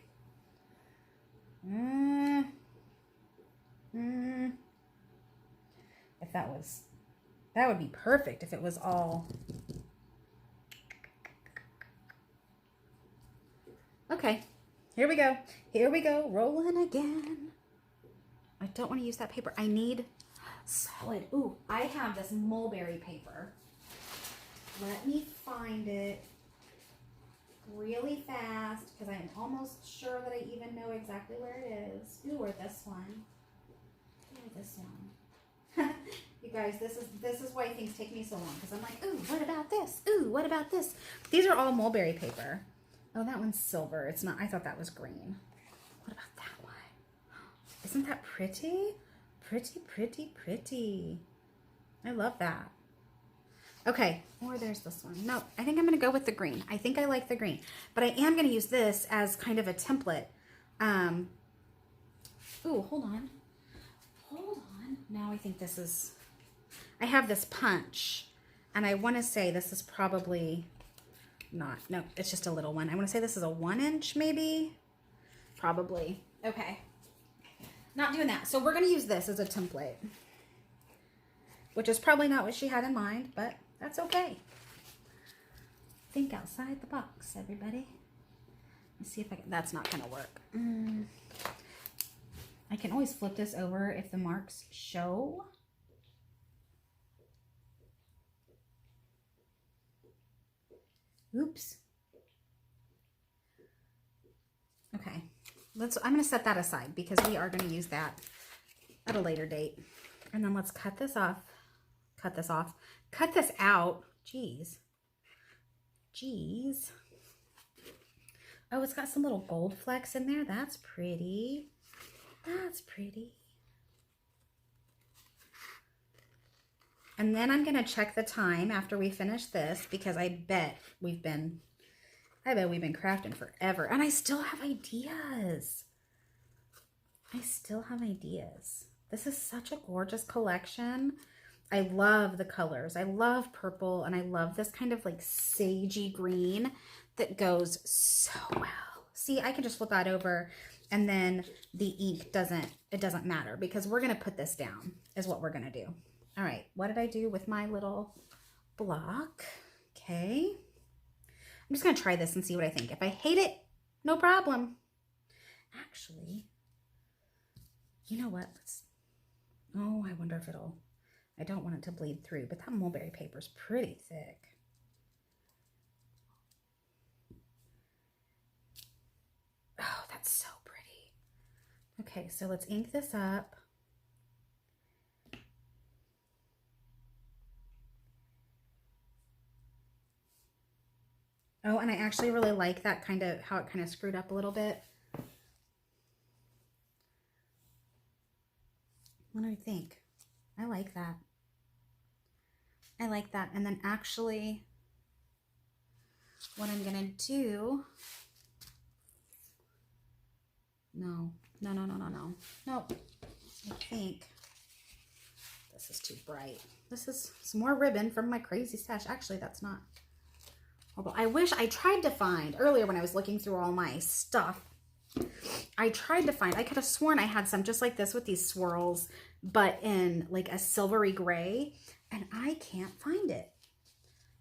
If that would be perfect if it was all. Okay, here we go. Here we go, rolling again. I don't want to use that paper. I need solid. Ooh, I have this mulberry paper. Let me find it really fast, because I'm almost sure that I even know exactly where it is. Ooh, or this one. Ooh, this one. You guys, this is why things take me so long, because I'm like, ooh, what about this? Ooh, what about this? These are all mulberry paper. Oh, that one's silver. It's not. I thought that was green. What about that one? Isn't that pretty? Pretty, pretty, pretty. I love that. Okay, or there's this one. No, I think I'm going to go with the green. I think I like the green. But I am going to use this as kind of a template. Ooh, hold on. Hold on. Now I think this is... I have this punch. And I want to say this is probably not... No, it's just a little one. I want to say this is a 1-inch maybe. Probably. Okay. Not doing that. So we're going to use this as a template. Which is probably not what she had in mind, but that's okay. Think outside the box, everybody. Let's see if I can... That's not going to work. I can always flip this over if the marks show. Oops. Okay. I'm going to set that aside because we are going to use that at a later date. And then let's cut this off. Cut this off. Cut this out. Jeez. Jeez. Oh, it's got some little gold flecks in there. That's pretty. That's pretty. And then I'm going to check the time after we finish this, because I bet we've been crafting forever. And I still have ideas. I still have ideas. This is such a gorgeous collection. I love the colors. I love purple, and I love this kind of like sagey green that goes so well. See, I can just flip that over, and then the ink doesn't matter, because we're going to put this down is what we're going to do. All right, what did I do with my little block? Okay. I'm just going to try this and see what I think. If I hate it, no problem. Actually, you know what? Oh, I wonder if it'll... I don't want it to bleed through, but that mulberry paper is pretty thick. Oh, that's so pretty. Okay, so let's ink this up. Oh, and I actually really like that kind of, how it kind of screwed up a little bit. What do you think? I like that. I like that. And then actually, what I'm gonna do, no. Nope. I think this is too bright. This is some more ribbon from my crazy stash. Actually, that's not horrible. I wish I tried to find, earlier when I was looking through all my stuff, I tried to find, I could have sworn I had some just like this with these swirls, but in like a silvery gray, and I can't find it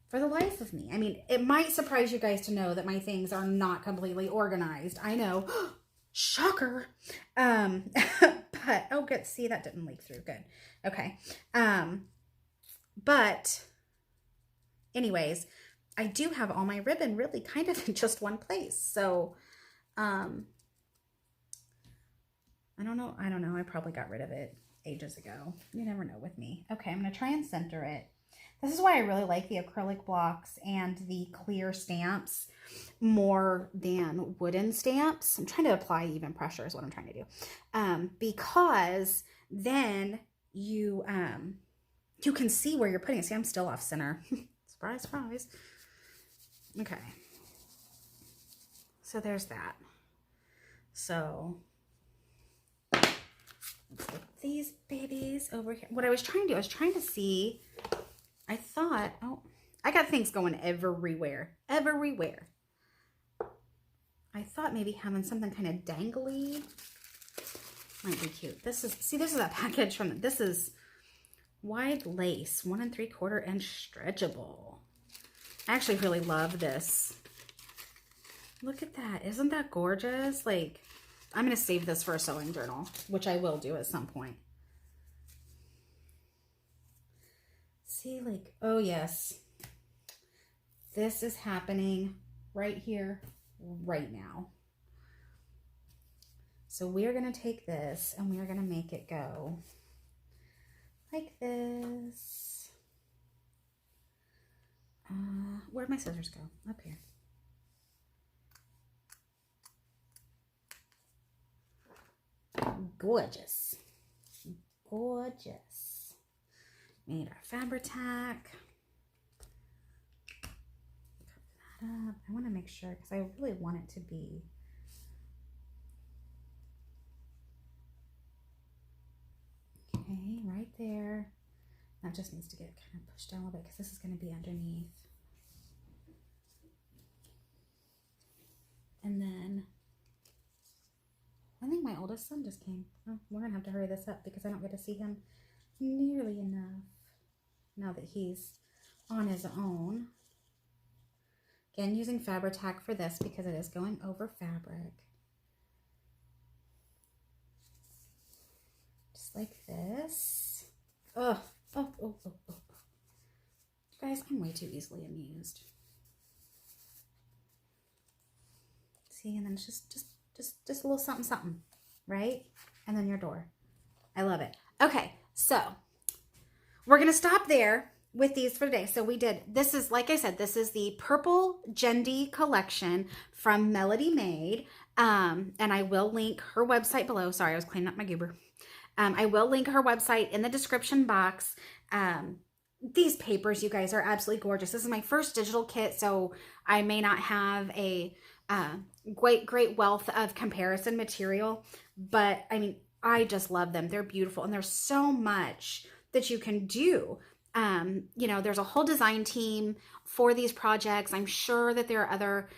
for the life of me. I mean, it might surprise you guys to know that my things are not completely organized. I know. Shocker. But, oh, good. See, that didn't leak through. Good. Okay. But anyways, I do have all my ribbon really kind of in just one place. So, I don't know. I probably got rid of it ages ago. You never know with me. Okay. I'm going to try and center it. This is why I really like the acrylic blocks and the clear stamps more than wooden stamps. I'm trying to apply even pressure is what I'm trying to do. Because then you can see where you're putting it. See, I'm still off center. Surprise, surprise. Okay. So there's that. So let's put these babies over here. What I was trying to do, I was trying to see, I thought, oh, I got things going everywhere. I thought maybe having something kind of dangly might be cute. This is that package from, this is wide lace, 1 3/4 inch stretchable. I actually really love this. Look at that. Isn't that gorgeous? Like, I'm going to save this for a sewing journal, which I will do at some point. See, like, oh yes, this is happening right here, right now. So we're going to take this and we are going to make it go like this. Where'd my scissors go? Up here. Gorgeous. Gorgeous. Made our Fabri-Tac. Cover that up. I want to make sure because I really want it to be okay, right there. That just needs to get kind of pushed down a little bit because this is going to be underneath. And then I think my oldest son just came. Oh, we're going to have to hurry this up because I don't get to see him nearly enough now that he's on his own. Again, using Fabri-Tac for this because it is going over fabric. Just like this. Oh. Guys, I'm way too easily amused. See, and then it's just a little something, right? And then your door. I love it. Okay, so we're going to stop there with these for today. So we did, this is, like I said, this is the Purple Jenndi collection from Melodi Made. And I will link her website below. Sorry, I was cleaning up my goober. I will link her website in the description box. These papers, you guys, are absolutely gorgeous. This is my first digital kit, so I may not have a great wealth of comparison material, but I mean, I just love them. They're beautiful, and there's so much that you can do. You know, there's a whole design team for these projects. I'm sure that there are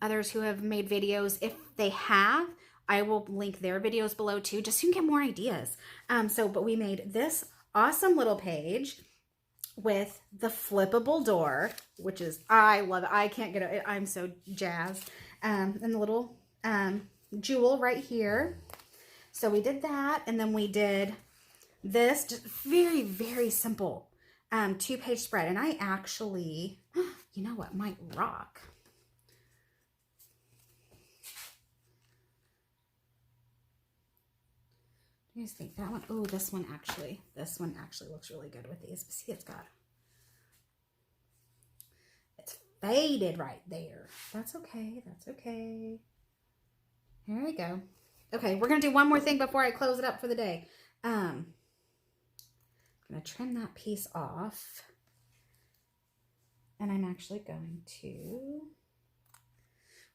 others who have made videos. If they have, I will link their videos below too, just so you can get more ideas. But we made this awesome little page with the flippable door, which is, I love it. I can't get it. I'm so jazzed. And the little jewel right here. So we did that. And then we did this just very, very simple 2-page spread. And I actually, you know what, might rock. You guys think that one? Oh, this one actually looks really good with these. See, it's faded right there. That's okay. That's okay. Here we go. Okay, we're gonna do one more thing before I close it up for the day. I'm going to trim that piece off. And I'm actually going to,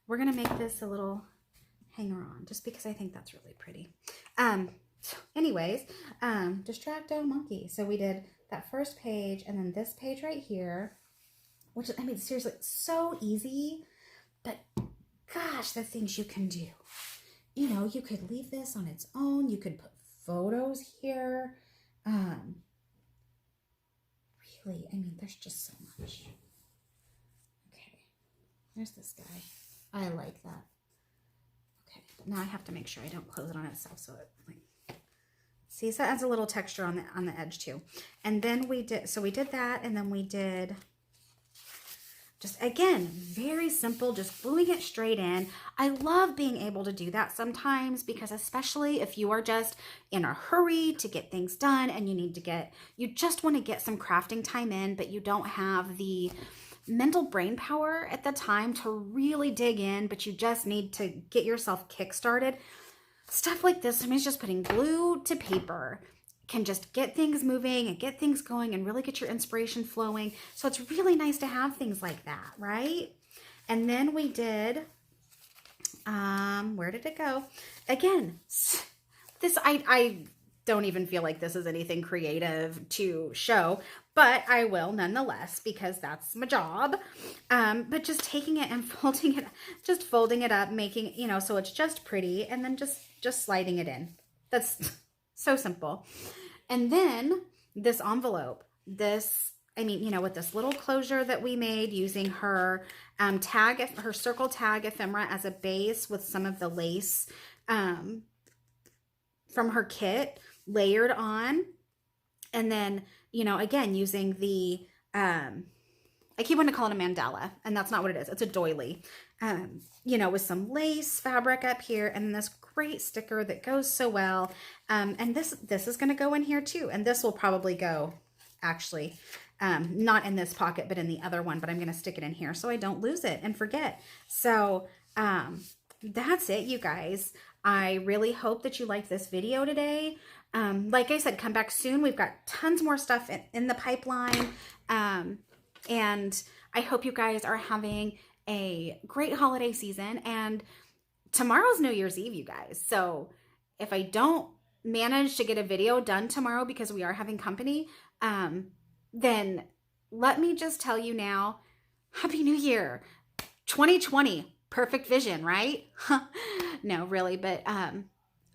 we're going to make this a little hanger on just because I think that's really pretty. Anyways, Distracto Monkey. So we did that first page and then this page right here, which, I mean, seriously, so easy, but gosh, the things you can do. You know, you could leave this on its own. You could put photos here. Really, I mean, there's just so much. Okay, there's this guy. I like that. Okay, but now I have to make sure I don't close it on itself so it like, see, so that adds a little texture on the edge too. And then we did that, and then we did just, again, very simple, just gluing it straight in. I love being able to do that sometimes because especially if you are just in a hurry to get things done and you just want to get some crafting time in, but you don't have the mental brain power at the time to really dig in, but you just need to get yourself kick-started. Stuff like this, I mean, it's just putting glue to paper can just get things moving and get things going and really get your inspiration flowing. So it's really nice to have things like that, right? And then we did, where did it go? Again, this, I don't even feel like this is anything creative to show, but I will nonetheless because that's my job. But just taking it and folding it up, making, you know, so it's just pretty, and then just sliding it in. That's so simple. And then this envelope, I mean, you know, with this little closure that we made using her her circle tag ephemera as a base with some of the lace from her kit layered on. And then, you know, again, using the, I keep wanting to call it a mandala, and that's not what it is. It's a doily, you know, with some lace fabric up here and this great sticker that goes so well. And this is going to go in here too. And this will probably go actually, not in this pocket, but in the other one, but I'm going to stick it in here so I don't lose it and forget. So, that's it, you guys. I really hope that you liked this video today. Like I said, come back soon. We've got tons more stuff in the pipeline. And I hope you guys are having a great holiday season, and tomorrow's New Year's Eve, you guys. So if I don't manage to get a video done tomorrow because we are having company, then let me just tell you now, Happy New Year. 2020, perfect vision, right? No, really, but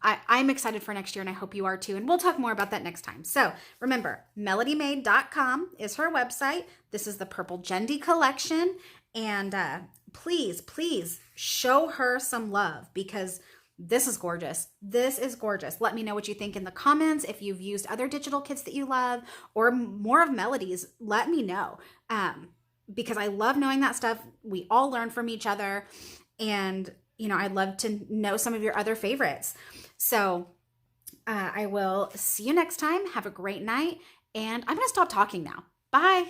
I'm excited for next year, and I hope you are too. And we'll talk more about that next time. So remember, melodimade.com is her website. This is the Purple Jenndi collection. And please, please show her some love because this is gorgeous. This is gorgeous. Let me know what you think in the comments. If you've used other digital kits that you love or more of Melody's, let me know. Because I love knowing that stuff. We all learn from each other. And, you know, I'd love to know some of your other favorites. So I will see you next time. Have a great night. And I'm going to stop talking now. Bye.